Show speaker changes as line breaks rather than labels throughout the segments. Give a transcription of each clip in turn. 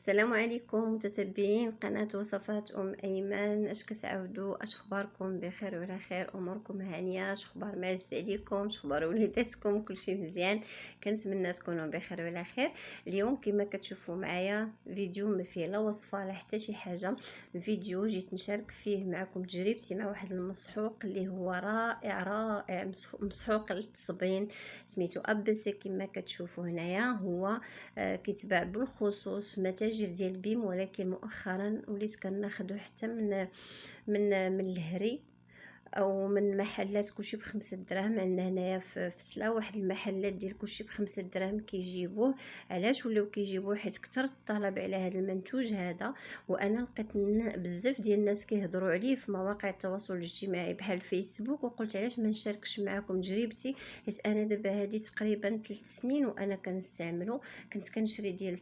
السلام عليكم متتبعين قناة وصفات أيمن. اش كتعاودوا؟ اش اخباركم؟ بخير وعلى خير؟ اموركم هانيه؟ اش اخبار معز عليكم؟ اش اخبار وليداتكم؟ كلشي مزيان؟ كنتمنى تكونوا بخير وعلى خير. اليوم كما كتشوفوا معايا فيديو ما فيه لا وصفه لا حتى شي حاجه. فيديو جيت نشارك فيه معكم تجربتي مع واحد المسحوق اللي هو رائع رائع، مسحوق للتصبين سميتو ابسي. كما كتشوفوا هنايا هو كيتباع بالخصوص في متاجر ديال بيم، ولكن مؤخرا وليت كناخذو حتى من الهري او من محلات كلشي ب5 دراهم. عندنا هنايا في سلا واحد المحلات ديال كلشي ب5 دراهم كيجيبوه. علاش ولاو كيجيبوه؟ حيت كثر الطلب على هذا المنتوج هذا، وانا لقيت بزاف ديال الناس كيهضروا عليه في مواقع التواصل الاجتماعي بحال فيسبوك، وقلت علاش ما نشاركش معكم تجربتي. حيت انا دابا هذه تقريبا 3 سنين وانا كنستعملو. كنت كنشري ديال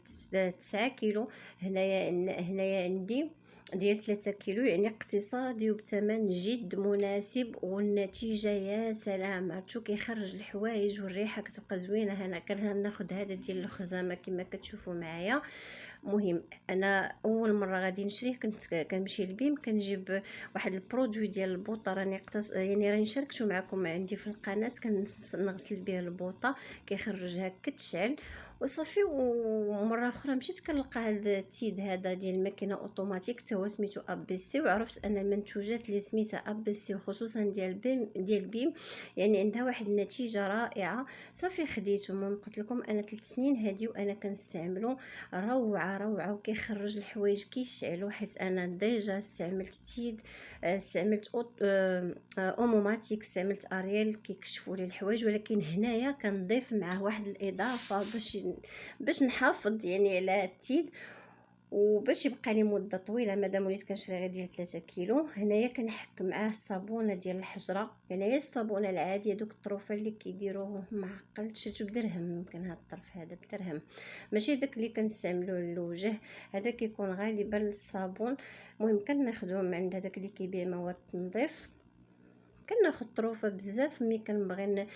9 كيلو، هنايا عندي ديال 3 كيلو، يعني اقتصادي وبثمن جد مناسب، والنتيجه يا سلام. عرفتو كيخرج الحوايج والريحه كتبقى زوينه. هنا كناخذ هذا ديال الخزامه كما كتشوفوا معايا. مهم انا اول مره غادي نشريه كنت كنمشي للبيم كنجيب واحد البرودوي ديال البوطه. يعني راني شاركته معكم عندي في القناه. كنغسل به البوطه كيخرجها كتشعل وصافي. ومره اخرى مشيت كنلقى هذا التيد هذا ديال الماكينه اوتوماتيك تا هو سميتو ابيسي، وعرفت ان المنتوجات اللي سميتها ابيسي وخصوصا ديال بيم يعني عندها واحد النتيجه رائعه. صافي خديته. من قلت لكم انا 3 سنين هادي وانا كنستعملو. روعه روعه وكيخرج الحوايج كيشعلوا. حيت انا ديجا استعملت تيد، استعملت اوموماتيك، استعملت اريال كيكشفوا لي الحوايج، ولكن هنايا كنضيف معاه واحد الاضافه باش نحافظ يعني على التيد وباش يبقى لي مده طويله مادام وليت كنشري غير ديال 3 كيلو. هنايا كنحك معاه الصابونه ديال الحجره، يعني هي الصابونه العاديه دوك الطروفه اللي كيديروه معقل. شريتو بدرهم، يمكن هذا الطرف هذا بدرهم، ماشي داك اللي كنستعملوه للوجه. هذا كيكون غالبا الصابون. المهم كناخذوه من عند هذاك اللي كيبيع مواد التنظيف. كناخذ طروفه بزاف ملي كنبغي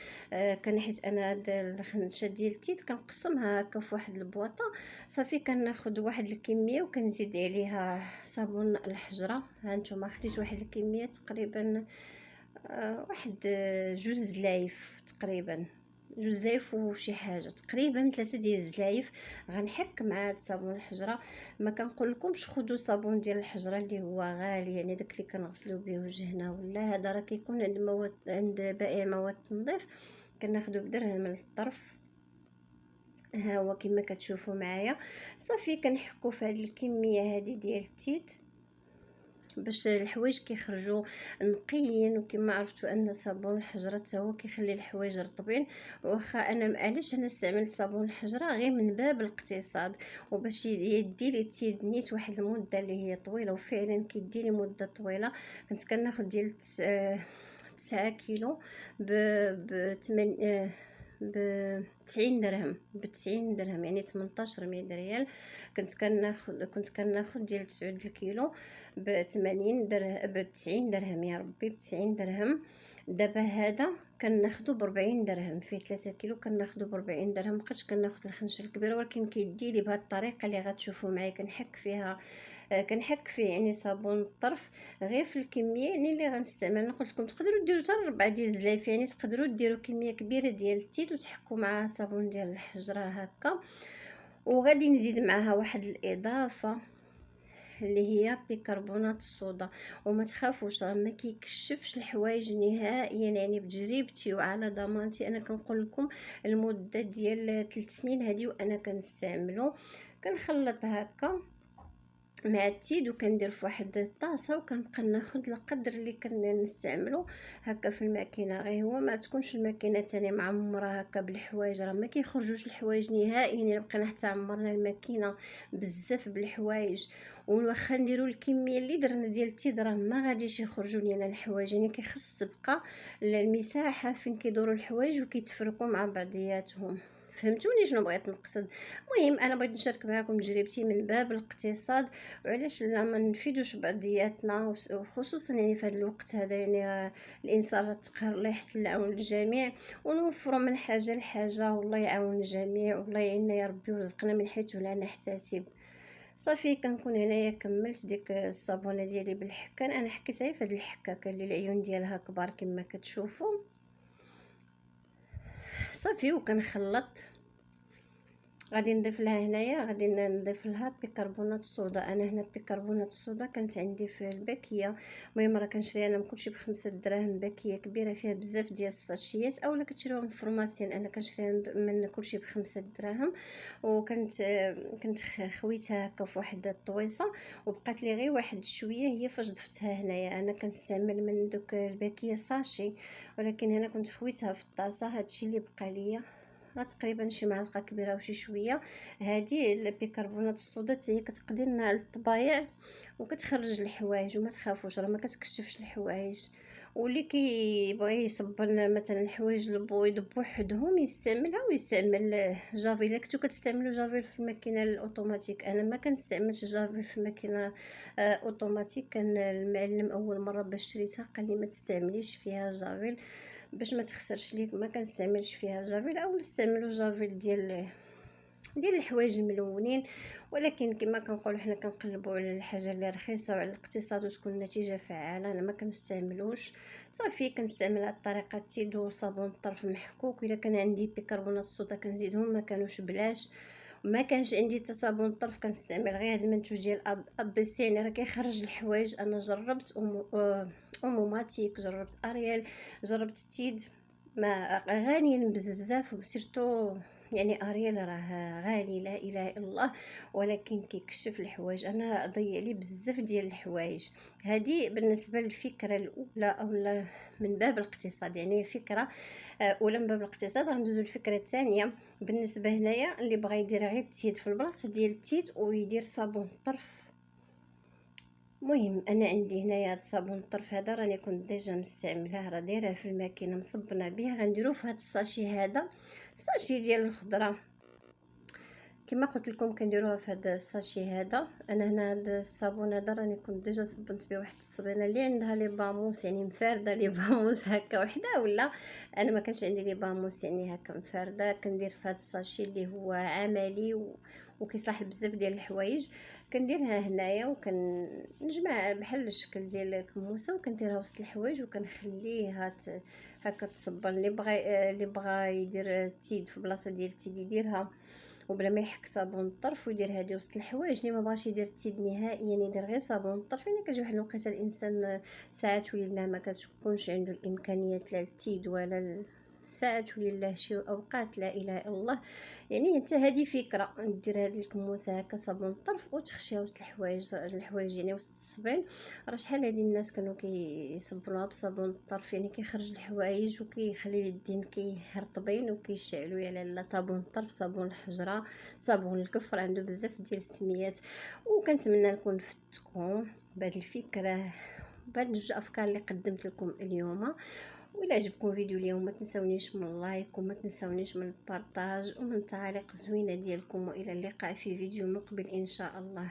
كنحيت انا هاد الخنشه ديال التيت كنقسمها هكا في واحد البواطه. صافي كناخذ واحد الكميه وكنزيد عليها صابون الحجره. ها نتوما خديت واحد الكميه تقريبا واحد 2 زلايف تقريبا، 2 زلايف وشي حاجه، تقريبا 3 ديال الزلايف. غنحك مع هاد صابون الحجره. ما كنقول لكمش خذوا صابون ديال الحجره اللي هو غالي، يعني داك اللي كنغسلوا به وجهنا، ولا هذا راه كيكون عند بائع مواد التنظيف. كناخذوا بدرهم من الطرف. ها هو كما كتشوفوا معايا. صافي كنحكوا في هذه الكميه هذه ديال التيت باش الحوايج كيخرجوا نقيين. وكما عرفتوا ان صابون الحجره حتى هو كيخلي الحوايج رطبين. واخا انا علاش انا استعملت صابون الحجره؟ غير من باب الاقتصاد وباش يدي لي التيد نيت واحد المده اللي هي طويله، وفعلا كيدي لي مده طويله. كنت كناخذ ديال 9 كيلو ب 8 ب 90 درهم، ب 90 درهم يعني 1800 ريال. كنت كناخذ ديال 9 الكيلو ب 80 درهم، ب 90 درهم يا ربي، ب 90 درهم. دابا هذا كناخذو ب 40 درهم، فيه 3 كيلو كناخذو ب 40 درهم. مابقيتش كناخذ الخنشه الكبيره، ولكن كيدي لي بهذه الطريقه اللي غتشوفوا معايا. كنحك فيها كنحك فيه يعني صابون الطرف غير في الكميه يعني اللي غنستعمل. قلت لكم تقدروا ديروا حتى 4 ديال الزلايف، يعني تقدروا ديروا كميه كبيره ديال التيت وتحكوا معها صابون ديال الحجره هكا. وغادي نزيد معها واحد الاضافه اللي هي بيكربونات الصودا. وما تخافوش راه ما كيكشفش الحوايج نهائيا، يعني بتجربتي وعلى ضمانتي انا كنقول لكم. المده ديال 3 سنين هذه وانا كنستعملو. كنخلط هكا مع التيد وكندير في واحد الطاسه، وكنبقى ناخذ القدر اللي كنستعملو هكا في الماكينه. غير هو ما تكونش الماكينه تاني معمره هكا بالحوايج، راه ما كيخرجوش الحوايج نهائيا. يعني بقينا حتى عمرنا الماكينه بزاف بالحوايج، واخا نديرو الكميه اللي درنا ديال التيد راه ما غاديش يخرجوا لينا الحوايج. يعني كيخص تبقى المساحه فين كيدوروا الحوايج وكيتفرقوا مع بعضياتهم. فهمتوني شنو بغيت نقصد؟ المهم انا بغيت نشارك معكم تجربتي من باب الاقتصاد، وعلاش لا ما نفيدوش بعضياتنا، وخصوصا يعني في هذا الوقت هذا. يعني الانسان راه تقهر. الله يحسن العون للجميع، ونوفروا من حاجه لحاجه. والله يعاون الجميع والله يعيننا يا ربي ويرزقنا من حيث لا نحتسب. صافي كنكون هنايا كملت ديك الصابونه ديالي بالحكان. انا حكيتها في هاد الحكاكه اللي العيون ديالها كبار كما كتشوفوا. صافي وكنخلط. غادي نضيف لها هنايا، غادي نضيف لها بيكربونات الصودا. انا هنا بيكربونات الصودا كانت عندي في الباكيه، المهم راه كنشريها انا كلشي ب5 دراهم، باكيه كبيره فيها بزاف ديال الساشيات، اولا كتشريوها من الفرماسيين. انا كنشريها من كلشي ب5 دراهم. كنت خويتها هكا في واحد الطويصه، وبقات لي غير واحد شويه هي فاش ضفتها هنايا. انا كنستعمل من دوك الباكيه ساشي، ولكن هنا كنت خويتها في الطاسه. هادشي اللي بقى ليا تقريبا شي معلقه كبيره وشي شويه. هذه البيكربونات الصودا حتى هي كتقضي لنا على الطبايع وكتخرج الحوايج، وما تخافوش راه ما كتكشفش الحوايج. واللي كيبغي يصبن مثلا الحوايج البيض بوحدهم يستعملها، ويستعمل جافيل. الا كنتو كتستعملوا جافيل في الماكينه الاوتوماتيك، انا ما كنستعملش جافيل في الماكينه اوتوماتيك. كان المعلم اول مره باش شريتها قال لي ما تستعمليش فيها جافيل باش ما تخسرش ليك، ما كنستعملش فيها جافيل، او نستعملوا جافيل ديال الحوايج الملونين. ولكن كما كنقولوا حنا كنقلبوا على الحاجه اللي رخيصه وعلى الاقتصاد وتكون النتيجه فعاله. انا ما كنستعملوش. صافي كنستعمل هاد الطريقه تيد وصابون الطرف محكوك. الا كان عندي بيكربونات الصودا كنزيدهم، ما كانوش بلاش. ما كانش عندي حتى صابون الطرف كنستعمل غير هاد المنتوج ديال اب سي، يعني راه كيخرج الحوايج. انا جربت اوموماتيك، جربت اريال، جربت تيد، ما غاليين بزاف. وسيرتو يعني اريال راه غالي لا اله الا الله، ولكن كيكشف الحوايج. انا ضيع لي بزاف ديال الحوايج. هذه بالنسبه للفكره الاولى، او من باب الاقتصاد، يعني فكره اولى من باب الاقتصاد. غندوزو للفكره الثانيه. بالنسبه هنايا اللي بغى يدير غير التيد في البلاصه ديال التيد ويدير صابون الطرف. مهم انا عندي هنايا هاد صابون الطرف هذا راني كنت ديجا مستعملاه، راه دايره في الماكينه مصبنه به. غنديرو في هاد الساشي هذا، الساشي ديال الخضره كما قلت لكم كنديروها في هذا الساشي هذا. انا هنا هذا الصابون هذا راني كنت ديجا صبنت به واحد الصبينه اللي عندها لي باموس، يعني مفارده لي باموس هكا وحده ولا. انا ما كانش عندي لي باموس يعني هكا مفارده. كندير في هذا الساشي اللي هو عملي وكيصلح بزاف ديال الحوايج. كنديرها هنايا وكنجمع بحال الشكل ديال الكموسه، وكنديرها وسط الحوايج وكنخليها هكا تصبن. اللي بغى يدير التيد في بلاصه ديال التيد يديرها وبلا ما يحك صابون الطرف ويدير هذه وسط الحوايج. اللي ما بغاش يدير التيد نهائيا يدير غير صابون الطرف. يعني كتجي واحد الوقيته الانسان ساعات ولله ما كتكونش عنده الامكانيات لا التيد ولا ساعات ولله شي اوقات لا اله الا الله. يعني حتى هذه فكره دير هذه الكموسه هكا صابون الطرف وتخشيها وسط الحوايج يعني وسط الصبين. راه شحال هذه الناس كانوا كيصبروها بصابون الطرف، يعني كيخرج الحوايج وكيخلي اليدين كيرطبين وكيشعلوا. يا لا صابون الطرف، صابون الحجره، صابون الكفر، عنده بزاف ديال السميات. وكنتمنى نكون فدتكم بهذه الفكره، بهاد جوج افكار اللي قدمت لكم اليوم. وإلا عجبكم فيديو اليوم ما تنسونيش من اللايك، وما تنسونيش من البارطاج ومن التعاليق الزوينه ديالكم. والى اللقاء في فيديو مقبل ان شاء الله.